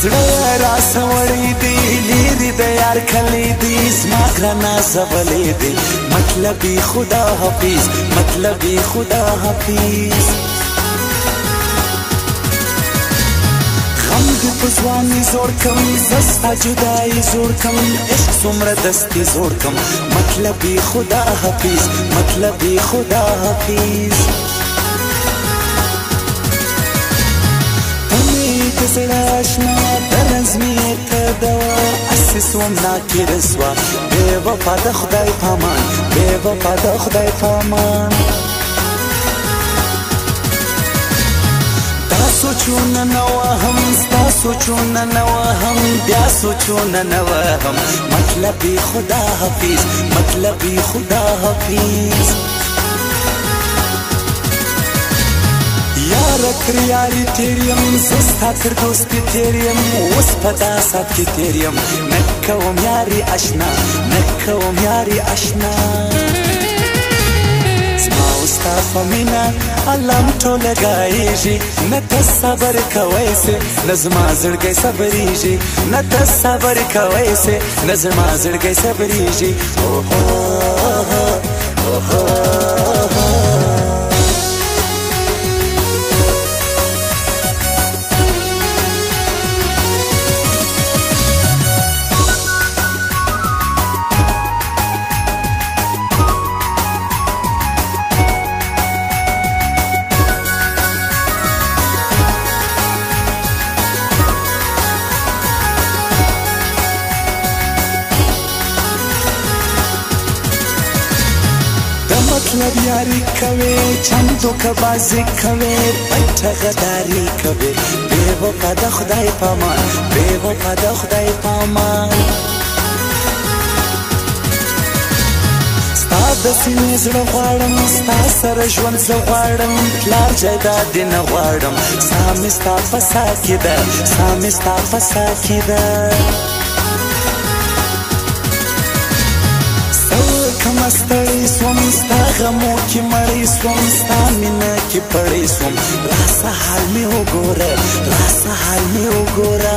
زړه را سوړی دی لیرې د یار کلی دی زما ګرانه زولې دی مطلبي خدا حافظ مطلبي خدا حافظ غم دې په ځواني زور کم زه ستا جدایي زور کم عشق څومره دستي زور کم مطلبي خدا حافظ مطلبي خدا حافظ زړه اشنا درزمې ته دوا اسې سوم ناکره سوه بې وفا د خدای پامان بې وفا د خدای پامان دا سوچونه نه وهم ستا سوچونه نه وهم بیا سوچونه نه وهم مطلبي خدا حافظ مطلبي خدا حافظ یاره کریاري تیر یم زه ستا تر دوستي تیر یم اوس په دا ساعت کې تیر یم نه کوم یاري اشنا نه کوم یاري اشنا زما او ستا په مینه الله م ټوله ګایېږي نه ته صبر کوی سې نه زما زړګی صبرېږي نه ته صبر کوی سې نه زما زړګی صبرېږي اوهو اوهو مطلب یاری کوي چندو کبازي کوي پټه غداري کوي بې وفا د خدای پامان بې وفا د خدای پامان ستا د سینې زړه غواړم ستا سره ژوند زه غواړم پلار جایداد دې نه غواړم سا مې ستا په سا کې ده سا مې ستا په سا کې ده ستړی سوم ستا غمو کې مړی سوم ستا مینه کې پړی سوم راسه حال مې وګوره راسه حال مې وګوره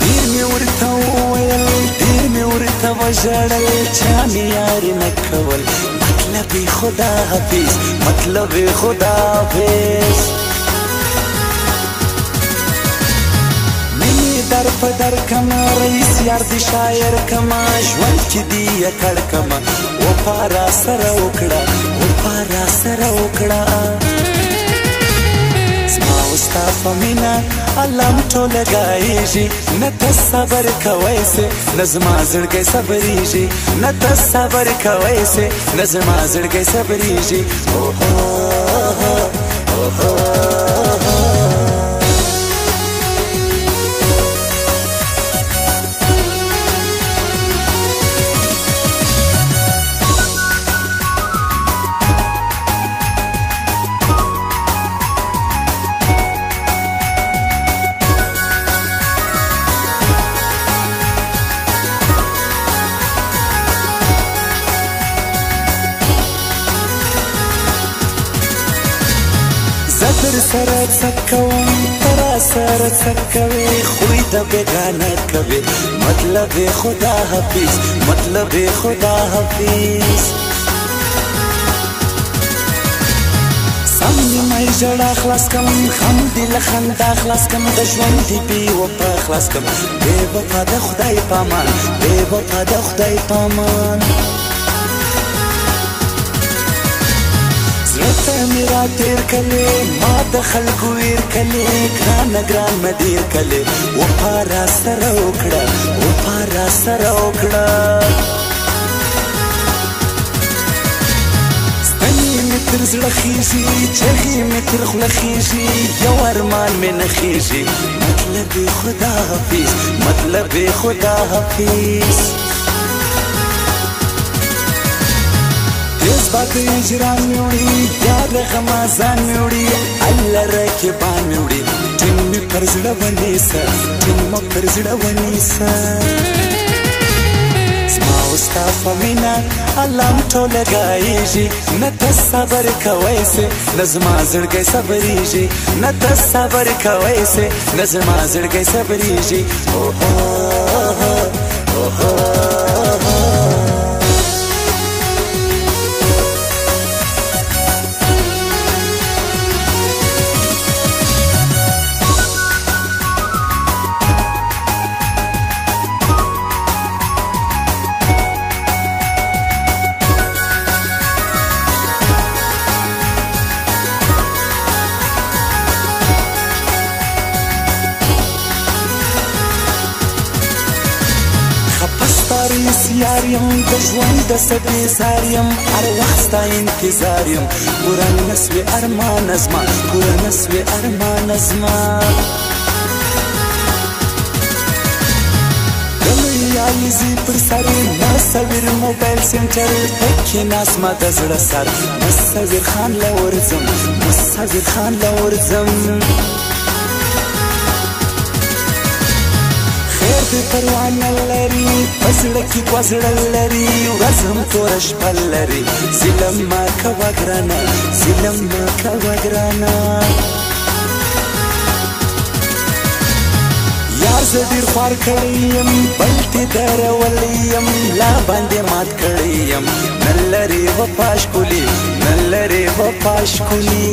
ډېر مې ورته وویل ډېر مې ورته وژړل چا مې یاري نه کول مطلبي خدا حافظ مطلبي خدا حافظ در په در کما رئیس یار دی شاعر کما ژوند کې دی کړ کما وفا را سره وکړه وفا را سره وکړه زما او ستا په مینه الله م ټوله ګایېږي نه ته صبر کوی سې نه زما زړګی صبرېږي نه ته صبر کوی سې نه زما زړګی صبرېږي اوهو اوهو در سره څه کوم ته را سره څه کوې خوی د بېګانه کوې مطلب خدا حافظ مطلب خدا حافظ سم دې مې ژړا خلاص کم خم دې له خندا خلاص کم د ژوند دې بې وفا خلاص کم بې وفا د خدای پامان بې وفا د خدای پامان زړه مې را تېر کلې ما د خلکو ویر کلې ګرانه ګران مې ډېر کلې وفا را سره وکړه وفا را سره وکړه ستنې مې تر زړه خېږي چغې مې تر خوله خېږي یو ارمان مې نه خېږي مطلب خدا حافظ مطلب خدا حافظ باد اجران میں اڑی یاد غمازان میں اڑی اللہ رکبان میں اڑی ٹن میں پرزڑا ونیسا ٹن میں پرزڑا ونیسا زما وستا په مینا الله م ټوله ګایږي نه ته صبر کوی سې نه زما زړګی صبریږي نه ته صبر کوی سې نه زما زړګی صبریږي سیار یم د ژوند د سبې زار یم هر وخت ستا انتظار یم پوره نسوې ارمانه زما پوره نسوې ارمانه زما د لوی علیزي پر سر مصور موبایل سنټر پکې ناست ما د زړه سر مصور خان له ورځم مصور خان له ورځم د پروانه لري په زړه کې دوه زړه لري ورځ هم توره شپه لري ظلم مه کوه ګرانه ظلم مه کوه ګرانه یار زه ډېر خوار کړی یم بل دې درولی یم لا باندې مات کړی یم نه لرې وفا ښکلي نه لرې وفا ښکلي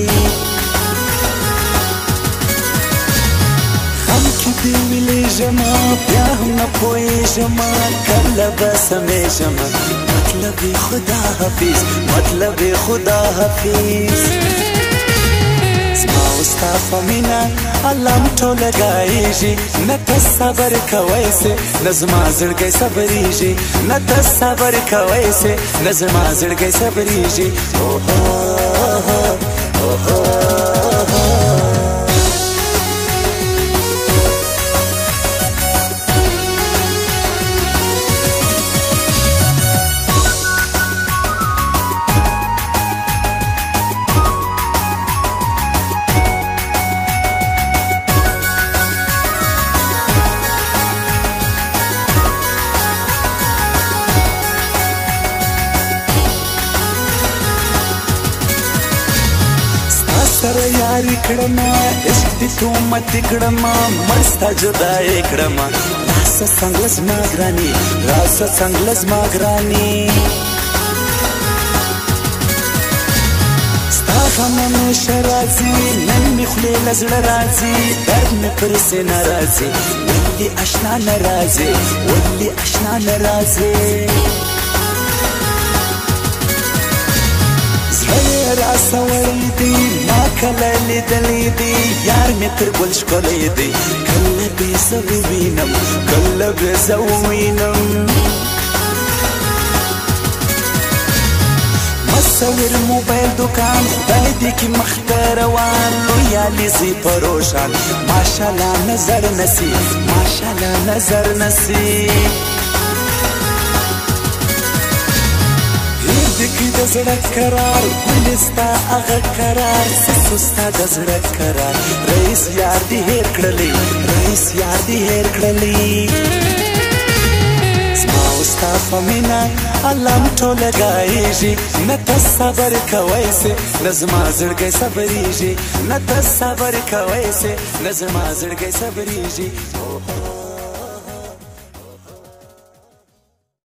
دی ویلیږمه بیا هم نه پوهېږمه کله به سمیږمه مطلب یې خدا حافظ مطلب یې خدا حافظ زما وستا په مینا الله م ټوله ګایږي نه ته صبر کوی سې نه زما زړګی صبریږي نه ته صبر کوی سې نه زما زړګی صبریږي سره یاري کړمه عشق دې تومتې کړمه مړ ستا جدایې کړمه راسه څنګله زما ګرانې راسه څنګله زما ګرانې ستا غم همیشه راځي نن مې خولې له زړه راځي درد مې پر سینه راځي ولې اشنا نه راځې ولې اشنا نه راځې راسه وړی دی ما کله لیدلی دی یار مې تر ګل ښکلی دی کله به زه ووینم کله به زه ووینم مصور موبایل دوکان خدای دې کې مخته روان لوی علیزي په روشن ماشاءالله نظر نسی ماشاءالله نظر نسی دکی د زړه قرار ولې ستا هغه قرار څه ستا د زړه قرار رئیس یار دې هېر کړلی رئیس یار دې هېر کړلی زما وستا په مینا الله م ټوله ګایږي نه ته صبر کوی سې نه زما زړګی صبریږي نه ته صبر کوی سې نه زما زړګی صبریږي